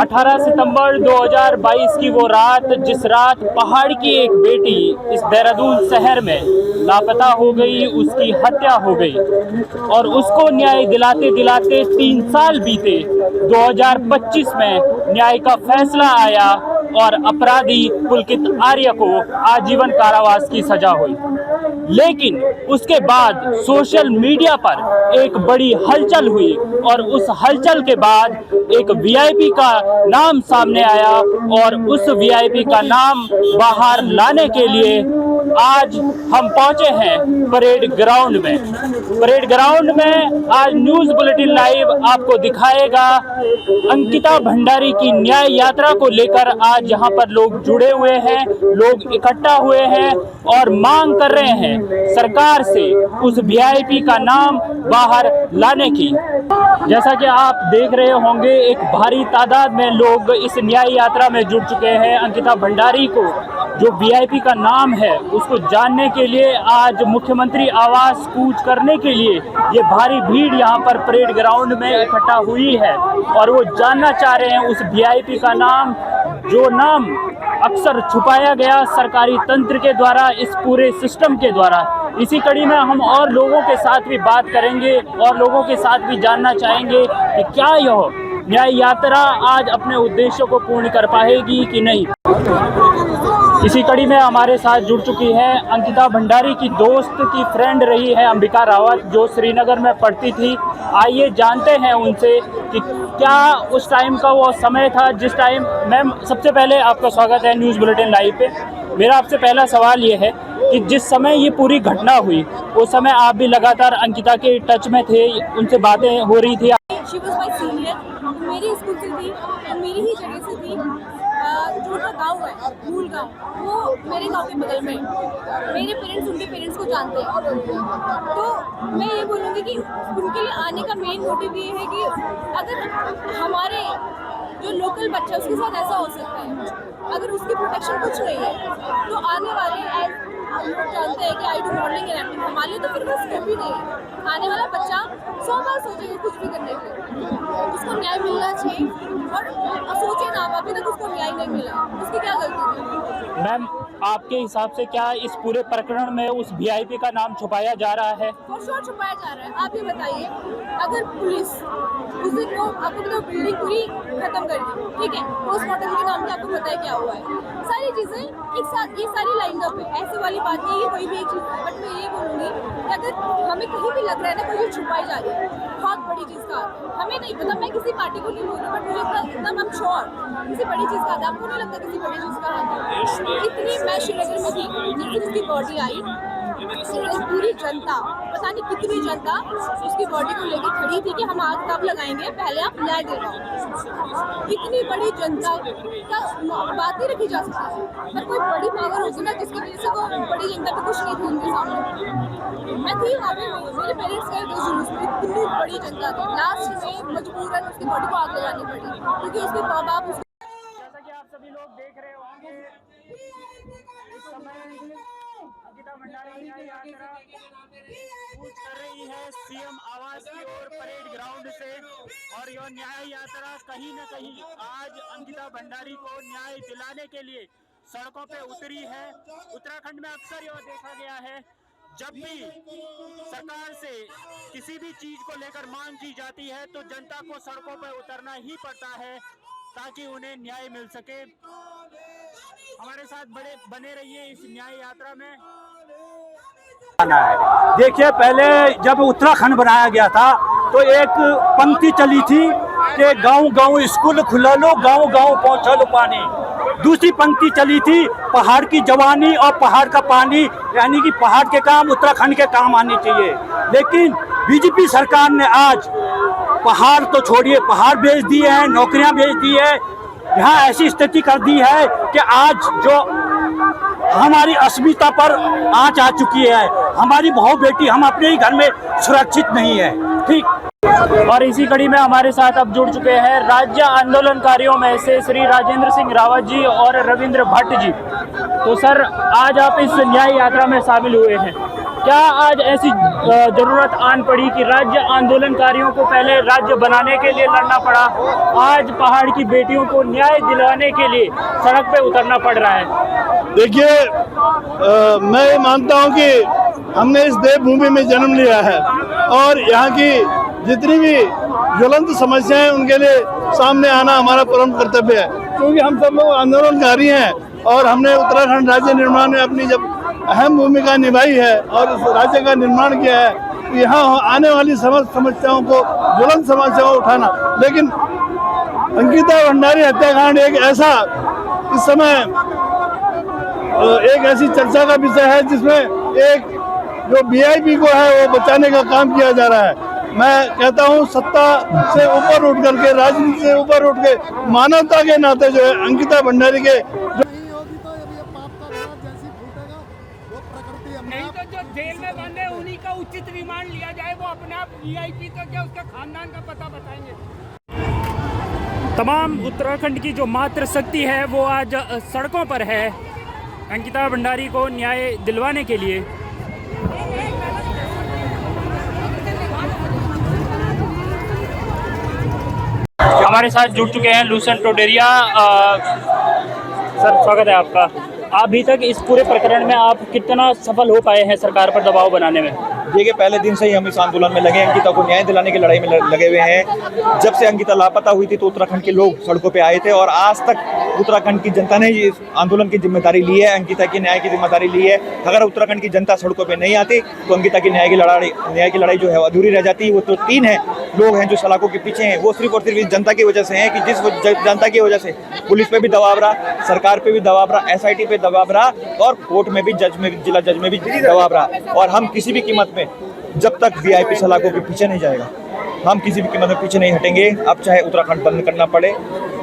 18 सितंबर 2022 की वो रात, जिस रात पहाड़ की एक बेटी इस देहरादून शहर में लापता हो गई, उसकी हत्या हो गई और उसको न्याय दिलाते दिलाते 3 साल बीते। 2025 में न्याय का फैसला आया और अपराधी पुलकित आर्य को आजीवन कारावास की सजा हुई। लेकिन उसके बाद सोशल मीडिया पर एक बड़ी हलचल हुई और उस हलचल के बाद एक वीआईपी का नाम सामने आया और उस वीआईपी का नाम बाहर लाने के लिए आज हम पहुंचे हैं परेड ग्राउंड में। परेड ग्राउंड में आज न्यूज़ बुलेटिन लाइव आपको दिखाएगा अंकिता भंडारी की न्याय यात्रा को लेकर। आज यहाँ पर लोग जुड़े हुए हैं, लोग इकट्ठा हुए हैं और मांग कर रहे हैं सरकार से उस वीआईपी का नाम बाहर लाने की। जैसा कि आप देख रहे होंगे, एक भारी तादाद में लोग इस न्याय यात्रा में जुड़ चुके हैं। अंकिता भंडारी को जो वीआईपी का नाम है उसको जानने के लिए आज मुख्यमंत्री आवास कूच करने के लिए ये भारी भीड़ यहाँ पर परेड ग्राउंड में इकट्ठा हुई है और वो जानना चाह रहे हैं उस वीआईपी का नाम, जो नाम अक्सर छुपाया गया सरकारी तंत्र के द्वारा, इस पूरे सिस्टम के द्वारा। इसी कड़ी में हम और लोगों के साथ भी बात करेंगे और लोगों के साथ भी जानना चाहेंगे कि क्या यह न्याय यात्रा आज अपने उद्देश्यों को पूर्ण कर पाएगी कि नहीं। इसी कड़ी में हमारे साथ जुड़ चुकी है अंकिता भंडारी की दोस्त की फ्रेंड रही है अंबिका रावत, जो श्रीनगर में पढ़ती थी। आइए जानते हैं उनसे कि क्या उस टाइम का वो समय था जिस टाइम। मैम, सबसे पहले आपका स्वागत है न्यूज़ बुलेटिन लाइव पे। मेरा आपसे पहला सवाल ये है कि जिस समय ये पूरी घटना हुई उस समय आप भी लगातार अंकिता के टच में थे, उनसे बातें हो रही थी। शी वाज माय सीनियर, मेरी स्कूल से थी, मेरी ही जगह से थी। जो उनका गाँव है, मूल गाँव, वो मेरे गाँव के बगल में। मेरे पेरेंट्स उनके पेरेंट्स को जानते हैं, तो मैं ये बोलूँगी कि उनके लिए आने का मेन मोटिव ये है कि अगर हमारे जो लोकल बच्चा उसके साथ ऐसा हो सकता है, अगर उसकी प्रोटेक्शन कुछ नहीं है, तो आने वाले हम लोग जानते हैं कि I do modelling and acting, हमारे लिए तो फिर वो स्कोप ही नहीं है। आने वाला बच्चा 100 बार सोचेगा कुछ भी करने के लिए, उसको न्याय मिलना चाहिए। और सोचे ना, अभी तक उसको न्याय नहीं मिला, उसकी क्या गलती थी? मैम, आपके हिसाब से क्या इस पूरे प्रकरण में उस वीआईपी का नाम छुपाया जा रहा है? फॉर श्योर छुपाया जा रहा है। आप ये बताइए, अगर पुलिस उस दिन को आपको तो बिल्डिंग पूरी खत्म कर दी, ठीक है, पोस्टमार्टम के नाम पे आपको पता है क्या हुआ है, सारी चीज़ें एक साथ, ये सारी लाइन अप है, ऐसे वाली बात नहीं है कोई भी एक चीज़ है। बट मैं ये बोलूँगी कि अगर हमें कहीं भी लग रहा है ना कोई चीज़ छुपाई जा रही है, बहुत बड़ी चीज़ का, हमें नहीं पता, मैं किसी पार्टी को नहीं बोल रही, बट मुझे एकदम हम श्योर किसी बड़ी चीज़ का, आपको नहीं लगता किसी बड़ी चीज़ का हाथ है? इतनी मैं श्रीनगर में थी जिस दिन उसकी बॉडी आई, पूरी जनता, पता नहीं कितनी जनता उसकी बॉडी को लेकर खड़ी थी कि हम आग तब लगाएंगे, पहले आप न्याय दिलाओ। इतनी बड़ी जनता का बात नहीं रखी जा सकती, पर कोई बड़ी पावर होगी ना जिसकी वजह से वो बड़ी जनता पे कुछ नहीं थी उनके सामने। मैं थी वहाँ पे, मेरे पेरेंट्स गए थे जुलूस में, इतनी बड़ी जनता थी, लास्ट में मजबूरन उसकी बॉडी को आग लगानी पड़ी क्योंकि उसके माँ बाप। जैसा कि आप सभी लोग देख रहे होंगे, इस समय अंकिता भंडारी न्याय यात्रा कूच कर रही है सीएम आवास की ओर परेड ग्राउंड से, और यह न्याय यात्रा कहीं न कहीं आज अंकिता भंडारी को न्याय दिलाने के लिए सड़कों पे उतरी है। उत्तराखंड में अक्सर यह देखा गया है, जब भी सरकार से किसी भी चीज को लेकर मांग की जाती है तो जनता को सड़कों पर उतरना ही पड़ता है ताकि उन्हें न्याय मिल सके। हमारे साथ बने रहिए इस न्याय यात्रा में। देखिए, पहले जब उत्तराखंड बनाया गया था तो एक पंक्ति चली थी कि गांव गांव स्कूल खुला लो, गांव गांव पहुंचा लो पानी। दूसरी पंक्ति चली थी पहाड़ की जवानी और पहाड़ का पानी, यानी कि पहाड़ के काम उत्तराखंड के काम आने चाहिए। लेकिन बीजेपी सरकार ने आज पहाड़ तो छोड़िए, पहाड़ बेच दिए हैं, नौकरियां बेच दी है। यहाँ ऐसी स्थिति कर दी है कि आज जो हमारी अस्मिता पर आंच आ चुकी है, हमारी बहू बेटी हम अपने ही घर में सुरक्षित नहीं है। ठीक। और इसी कड़ी में हमारे साथ अब जुड़ चुके हैं राज्य आंदोलनकारियों में से श्री राजेंद्र सिंह रावत जी और रविंद्र भट्ट जी। तो सर, आज आप इस न्याय यात्रा में शामिल हुए हैं, क्या आज ऐसी जरूरत आन पड़ी कि राज्य आंदोलनकारियों को पहले राज्य बनाने के लिए लड़ना पड़ा, आज पहाड़ की बेटियों को न्याय दिलाने के लिए सड़क पे उतरना पड़ रहा है? देखिए, मैं मानता हूं कि हमने इस देवभूमि में जन्म लिया है और यहाँ की जितनी भी ज्वलंत समस्याएं उनके लिए सामने आना हमारा परम कर्तव्य है, क्योंकि हम सब लोग आंदोलनकारी हैं और हमने उत्तराखंड राज्य निर्माण में अपनी जब अहम भूमिका निभाई है और इस राज्य का निर्माण किया है, तो यहाँ आने वाली समस्त समस्याओं को, ज्वलंत समस्याओं को उठाना। लेकिन अंकिता भंडारी हत्याकांड एक ऐसा इस समय एक ऐसी चर्चा का विषय है जिसमें एक जो वीआईपी को है वो बचाने का काम किया जा रहा है। मैं कहता हूँ सत्ता से ऊपर उठ करके, राजनीति से ऊपर उठ के, मानवता के नाते जो है अंकिता भंडारी के नहीं तो जो जेल में बंद है उन्हीं का उचित रिमांड लिया जाए, वो अपने आप वीआईपी तो क्या उसका खानदान का पता बताएंगे। तमाम उत्तराखंड की जो मातृ शक्ति है वो आज सड़कों पर है अंकिता भंडारी को न्याय दिलवाने के लिए। हमारे साथ जुड़ चुके हैं लूसेंट टोडेरिया। सर, स्वागत है आपका। अभी तक इस पूरे प्रकरण में आप कितना सफल हो पाए हैं सरकार पर दबाव बनाने में? देखिए, पहले दिन से ही हम इस आंदोलन में लगे हैं, अंकिता को न्याय दिलाने की लड़ाई में लगे हुए हैं। जब से अंकिता लापता हुई थी तो उत्तराखंड के लोग सड़कों पे आए थे और आज तक उत्तराखंड की जनता ने इस आंदोलन की जिम्मेदारी ली है, अंकिता की न्याय की जिम्मेदारी ली है। अगर उत्तराखंड की जनता सड़कों पे नहीं आती तो अंकिता की न्याय की लड़ाई जो है अधूरी रह जाती है। वो तो 3 लोग हैं जो सलाखों के पीछे हैं, वो सिर्फ और सिर्फ इस जनता की वजह से हैं कि जिस जनता की वजह से पुलिस पे भी दबाव रहा, सरकार पे भी दबाव रहा, SIT पे दबाव रहा और कोर्ट में भी, जिला जज में भी दबाव रहा। और हम किसी भी कीमत में, जब तक VIP सलाखों के पीछे नहीं जाएगा, हम किसी भी कीमत में पीछे नहीं हटेंगे। अब चाहे उत्तराखंड बंद करना पड़े,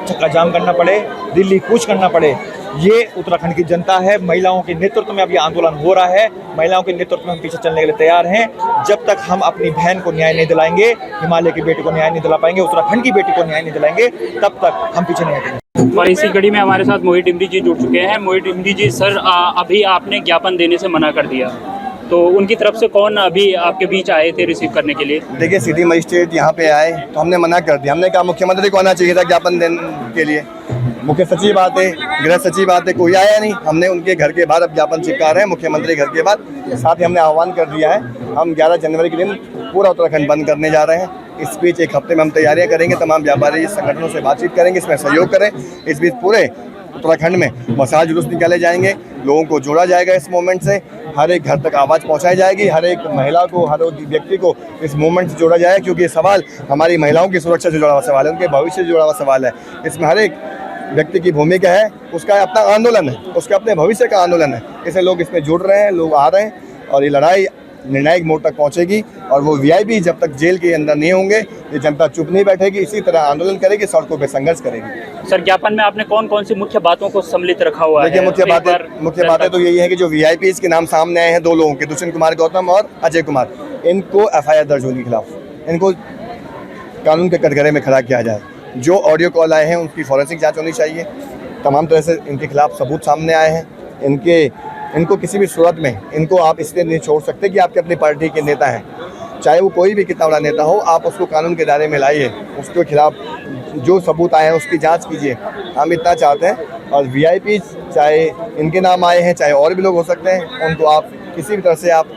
चक्का जाम करना पड़े, दिल्ली कूच करना पड़े, ये उत्तराखंड की जनता है। महिलाओं के नेतृत्व में अब ये आंदोलन हो रहा है, महिलाओं के नेतृत्व में हम पीछे चलने के लिए तैयार हैं। जब तक हम अपनी बहन को न्याय नहीं दिलाएंगे, हिमालय की बेटी को न्याय नहीं दिला पाएंगे, उत्तराखंड की बेटी को न्याय नहीं दिलाएंगे, तब तक हम पीछे नहीं हटेंगे। और इसी कड़ी में हमारे साथ मोहित डिमरी जी जुड़ चुके हैं। मोहित डिमरी जी, सर, अभी आपने ज्ञापन देने से मना कर दिया, तो उनकी तरफ से कौन अभी आपके बीच आए थे रिसीव करने के लिए? देखिए, सिटी मजिस्ट्रेट यहाँ पे आए तो हमने मना कर दिया। हमने कहा मुख्यमंत्री को आना चाहिए था ज्ञापन देने के लिए। मुख्य सचिव आते, गृह सचिव आते, कोई आया नहीं। हमने उनके घर के बाहर अब ज्ञापन चिपका रहे हैं, मुख्यमंत्री घर के बाहर। साथ ही हमने आह्वान कर दिया है, हम 11 जनवरी के दिन पूरा उत्तराखंड बंद करने जा रहे हैं। इस बीच 1 हफ्ते में हम तैयारियां करेंगे, तमाम व्यापारी संगठनों से बातचीत करेंगे, इसमें सहयोग करें। इस बीच पूरे उत्तराखंड में मसाज जुलूस निकाले जाएंगे, लोगों को जोड़ा जाएगा इस मूवमेंट से, हर एक घर तक आवाज़ पहुंचाई जाएगी, हर एक महिला को, हर एक व्यक्ति को इस मूवमेंट से जोड़ा जाएगा, क्योंकि ये सवाल हमारी महिलाओं की सुरक्षा से जुड़ा हुआ सवाल है, उनके भविष्य से जुड़ा हुआ सवाल है। इसमें हर एक व्यक्ति की भूमिका है, उसका अपना आंदोलन है, उसका अपने भविष्य का आंदोलन है। इसलिए लोग इसमें जुड़ रहे हैं, लोग आ रहे हैं और ये लड़ाई निर्णायक मोड़ तक पहुंचेगी। और वो VIP जब तक जेल के अंदर नहीं होंगे, ये जनता चुप नहीं बैठेगी, इसी तरह आंदोलन करेगी, सड़कों पे संघर्ष करेगी। सर, ज्ञापन में आपने कौन कौन सी मुख्य बातों को सम्मिलित रखा हुआ है? देखिए, मुख्य बातें तो यही है कि जो VIPs के नाम सामने आए हैं, 2 लोगों के, दुष्यंत कुमार गौतम और अजय कुमार, इनको FIR दर्ज होने के खिलाफ, इनको कानून के कटघरे में खड़ा किया जाए। जो ऑडियो कॉल आए हैं उनकी फॉरेंसिक जाँच होनी चाहिए। तमाम तरह से इनके खिलाफ सबूत सामने आए हैं। इनको किसी भी सूरत में इनको आप इसलिए नहीं छोड़ सकते कि आपके अपनी पार्टी के नेता हैं, चाहे वो कोई भी कितना बड़ा नेता हो, आप उसको कानून के दायरे में लाइए, उसके खिलाफ जो सबूत आए हैं उसकी जांच कीजिए। हम इतना चाहते हैं। और VIP चाहे इनके नाम आए हैं, चाहे और भी लोग हो सकते हैं, उनको आप किसी भी तरह से आप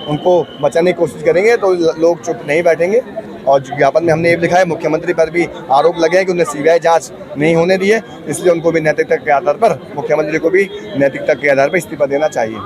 उनको बचाने की कोशिश करेंगे तो लोग चुप नहीं बैठेंगे। और ज्ञापन में हमने ये लिखा है, मुख्यमंत्री पर भी आरोप लगे हैं कि उन्हें CBI जांच नहीं होने दी है, इसलिए उनको भी नैतिकता के आधार पर, मुख्यमंत्री को भी नैतिकता के आधार पर इस्तीफा देना चाहिए।